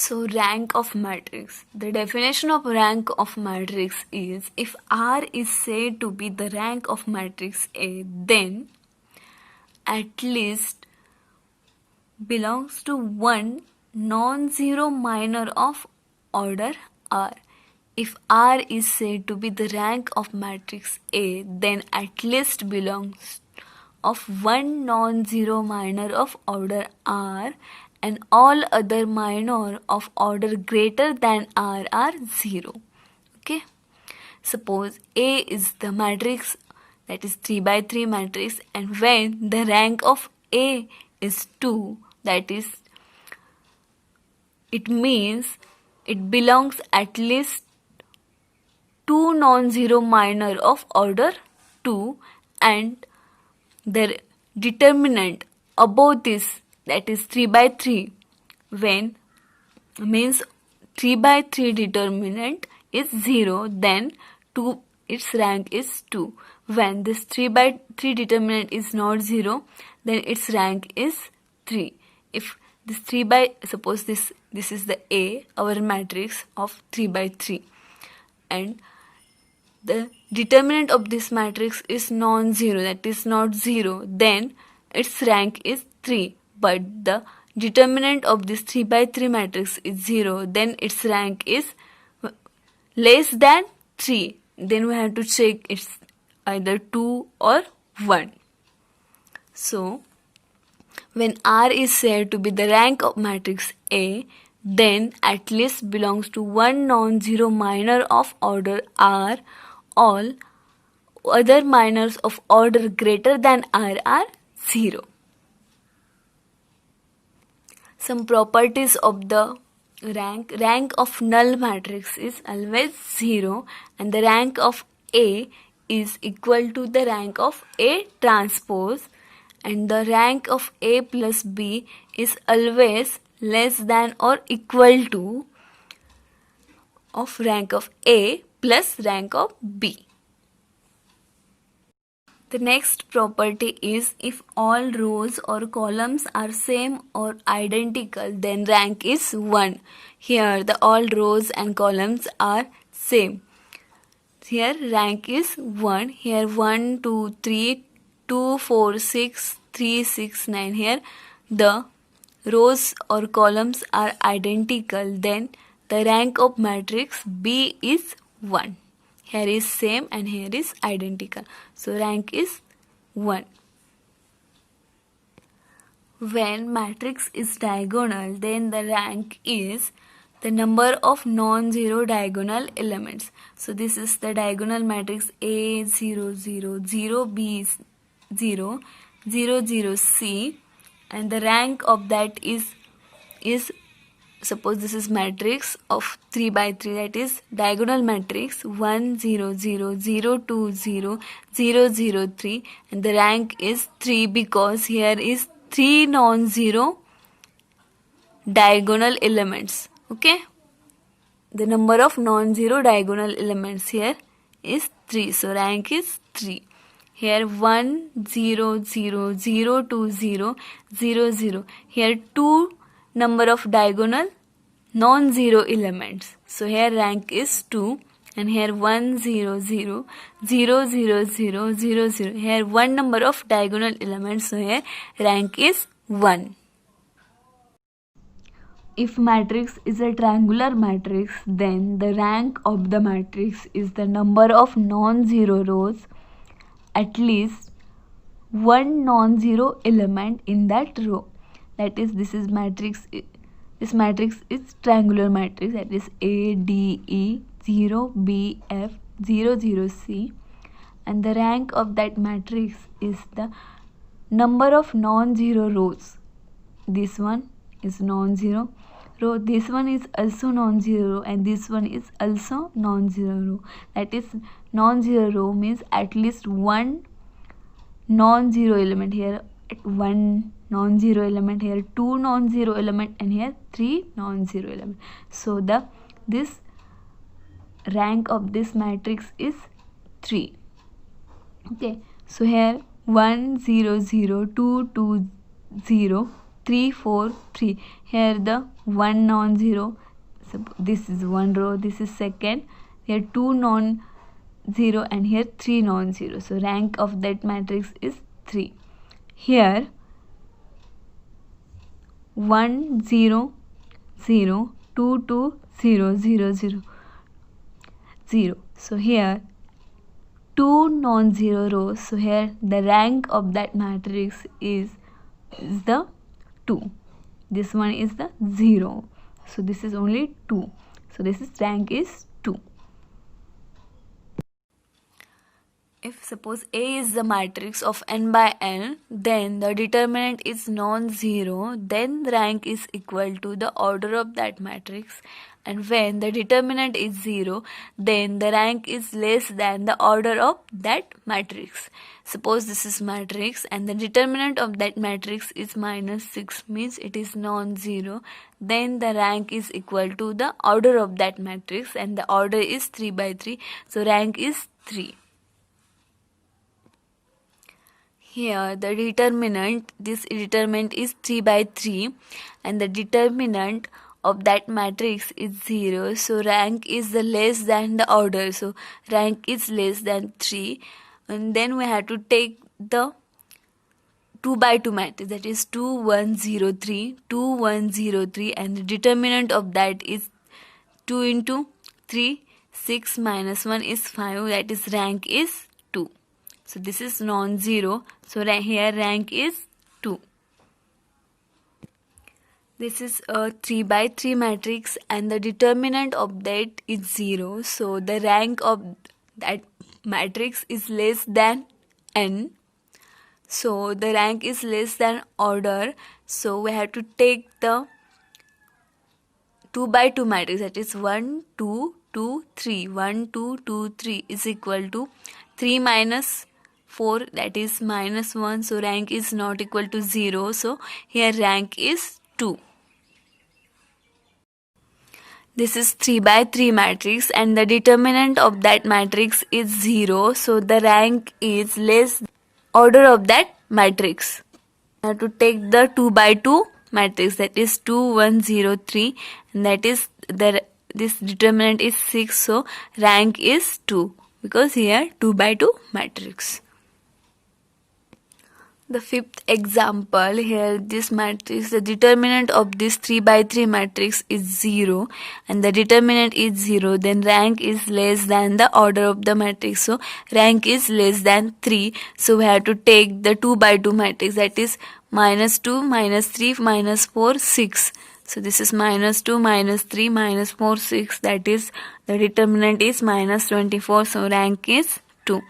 So rank of matrix. The definition of rank of matrix is if R is said to be the rank of matrix A, then at least belongs to one non-zero minor of order R. If R is said to be the rank of matrix A, then at least belongs of one non-zero minor of order R, and all other minor of order greater than R are 0. Okay. Suppose A is the matrix, that is 3 by 3 matrix, and when the rank of A is 2, that is, it means it belongs at least two non-zero minor of order 2, and the determinant above this, that is 3 by 3, when means 3 by 3 determinant is 0, then 2, its rank is 2. When this 3 by 3 determinant is not 0, then its rank is 3. If this 3 by, suppose this is the A, our matrix of 3 by 3, and the determinant of this matrix is non-zero, that is not 0, then its rank is 3. But the determinant of this 3 by 3 matrix is 0, then its rank is less than 3. Then we have to check it's either 2 or 1. So, when R is said to be the rank of matrix A, then at least belongs to one non-zero minor of order R. All other minors of order greater than R are 0. Some properties of the rank. Rank of null matrix is always 0, and the rank of A is equal to the rank of A transpose, and the rank of A plus B is always less than or equal to of rank of A plus rank of B. The next property is if all rows or columns are same or identical, then rank is 1. Here the all rows and columns are same. Here rank is 1. Here 1, 2, 3, 2, 4, 6, 3, 6, 9. Here the rows or columns are identical, then the rank of matrix B is 1. Here is same and here is identical. So rank is 1. When matrix is diagonal, then the rank is the number of non-zero diagonal elements. So this is the diagonal matrix A 0 0 0, B 0 0 0 C, and the rank of that is suppose this is matrix of 3 by 3, that is diagonal matrix 1 0 0 0 2 0 0 0 3, and the rank is 3 because here is 3 non-zero diagonal elements. Okay, the number of non-zero diagonal elements here is 3, so rank is 3. Here 1 0 0 0 2 0 0 0. Here 2 number of diagonal non-zero elements. So here rank is 2, and here 1 0 0 0 0 0 0 0. Here 1 number of diagonal elements. So here rank is 1. If matrix is a triangular matrix, then the rank of the matrix is the number of non-zero rows, at least one non-zero element in that row. That is, this matrix is triangular matrix, that is A, D, E, 0, B, F, 0, 0, C, and the rank of that matrix is the number of non-zero rows. This one is non-zero row, this one is also non-zero, and this one is also non-zero row. That is, non-zero row means at least one non-zero element. Here one non-zero element, here 2 non-zero element, and here 3 non-zero element. So this rank of this matrix is 3. Okay, so here 1 0 0 2 2 0 3 4 3. Here the one non-zero, so this is one row, this is second, here two non-zero, and here three non-zero, so rank of that matrix is 3. Here 1 0 0 2 2 0 0 0 0, so here two non-zero rows, so here the rank of that matrix is the 2. This one is the 0, so this is only 2, so this is rank is 2. If suppose A is the matrix of n by n, then the determinant is non-zero, then the rank is equal to the order of that matrix. And when the determinant is 0, then the rank is less than the order of that matrix. Suppose this is matrix and the determinant of that matrix is -6, means it is non-zero, then the rank is equal to the order of that matrix, and the order is 3 by 3, so rank is 3. Here the determinant, this determinant is 3 by 3, and the determinant of that matrix is 0, so rank is the less than the order, so rank is less than 3. And then we have to take the 2 by 2 matrix, that is 2 1 0 3, 2 1 0 3, and the determinant of that is 2 into 3, 6 minus 1 is 5, that is rank is 2. So this is non-zero, so here rank is 2. This is a 3 by 3 matrix and the determinant of that is 0, so the rank of that matrix is less than n, so the rank is less than order, so we have to take the 2 by 2 matrix, that is 1 2 2 3, 1 2 2 3 is equal to 3 minus 4, that is -1, so rank is not equal to 0, so here rank is 2. This is 3 by 3 matrix and the determinant of that matrix is 0, so the rank is less order of that matrix. I have to take the 2 by 2 matrix, that is 2 1 0 3, and that is this determinant is 6, so rank is 2, because here 2 by 2 matrix. The fifth example, here this matrix, the determinant of this 3 by 3 matrix is 0 and the determinant is 0, then rank is less than the order of the matrix, so rank is less than 3, so we have to take the 2 by 2 matrix, that is -2 -3 -4 6, so this is -2 -3 -4 6, that is the determinant is -24, so rank is 2.